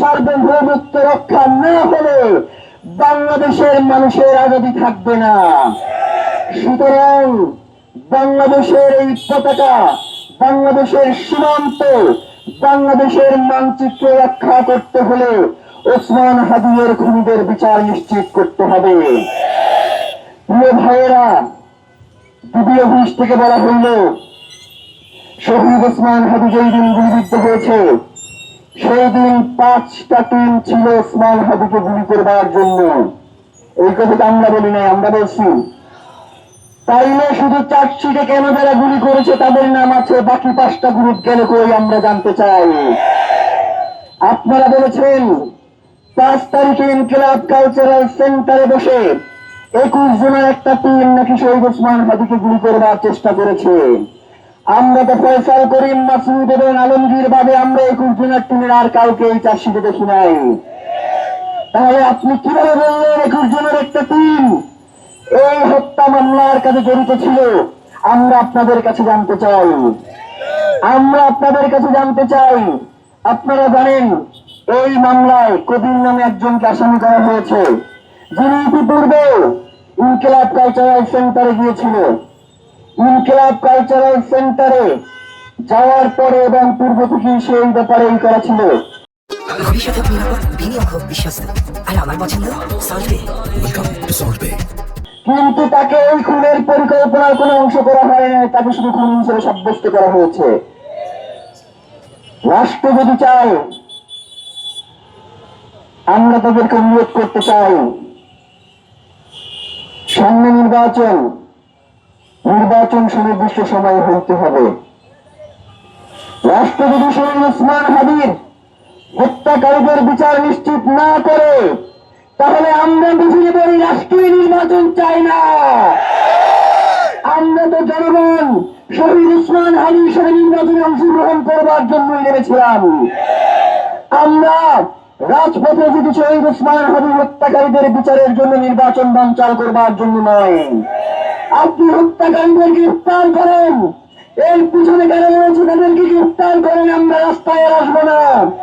সার্বভৌমত্ব রক্ষা না হলে বাংলাদেশের মানুষের আজাদী থাকবে না। সুতরাং বাংলাদেশের এই পতাকা, বাংলাদেশের সীমান্ত, বাংলাদেশের মানচিত্র রক্ষা করতে হলে ওসমান হাদিয়ের খুনিদের বিচার নিশ্চিত করতে হবে। প্রিয় ভাইয়েরা, দ্বিতীয় অফিস থেকে বলা হইল শহীদ ওসমান হাদি যেই দিন গুলিবিদ্ধ হয়েছে সেই দিন 5টা টিম ছিল ওসমান হাদিকে গুলি করবার জন্য। এই কথাটা আমরা বলি নাই, আমরা বলছি তাইলে শুধু চার্জশিটে কেন যারা গুলি করেছে তাদের নাম আছে, বাকি 5টা গ্রুপ গেল কই আমরা জানতে চাই। আপনারা বলেছেন 5 তারিখে ইনকিলাব কালচারাল সেন্টারে বসে 21 জনের একটা টিম নাকি শহীদ ওসমান হাদিকে গুলি করবার চেষ্টা করেছে। আমরা তো ফয়সাল করিম, মাসুদ এবং আলমগীর বাদে আমরা 21 জনের টিমের আর কাউকে এই চার্জশিটে দেখি নাই। তাহলে আপনি কিভাবে বললেন 21 জনের একটা টিম এই হত্যা মামলার কাছে জড়িত ছিল? আমরা আপনাদের কাছে জানতে চাই, আপনারা জানেন এই মামলায় কবির নামে একজনকে আসামি করা হয়েছে, যিনি ইতিপূর্বে ইনকিলাব কালচারাল সেন্টারে গিয়েছিল। ইনকিলাব কালচারাল সেন্টারে যাওয়ার পরে এবং পূর্ব থেকে সেই ব্যাপারে করা ছিল। ভবিষ্যতে নিরাপদ, বিনিয়োগ হোক বিশ্বস্ত, আর আমার পছন্দ সল্ট বে। ওয়েলকাম টু সল্ট বে। কিন্তু তাকে এই খুনের পরিকল্পনার কোনো অংশ করা হয় না, তাকে শুধু খুন হিসেবে সাব্যস্ত করা হয়েছে। রাষ্ট্র যদি চায়, আমরা তাদেরকে অনুরোধ করতে চাই, সামনে নির্বাচন সুনির্দিষ্ট সময়ে হতে হবে। রাষ্ট্র যদি শহীদ ওসমান হাদির হত্যাকারীদের বিচার নিশ্চিত না করে তাহলে আমরা বুঝিয়ে বলি রাষ্ট্রীয় নির্বাচন চাই না। আমরা তো জনগণ শহীদ ওসমান হাদির সাথে নির্বাচনে অংশগ্রহণ করবার জন্যই নেমেছিলাম। আমরা রাজপথে যদি শহীদ ওসমান হাদির হত্যাকারীদের বিচারের জন্য নির্বাচন বানচাল করবার জন্য নয়। আপনি হত্যাকারীদের গ্রেফতার করেন, এর পিছনে কারা রয়েছে তাদেরকে গ্রেফতার করেন, আমরা রাস্তায় আসবো না।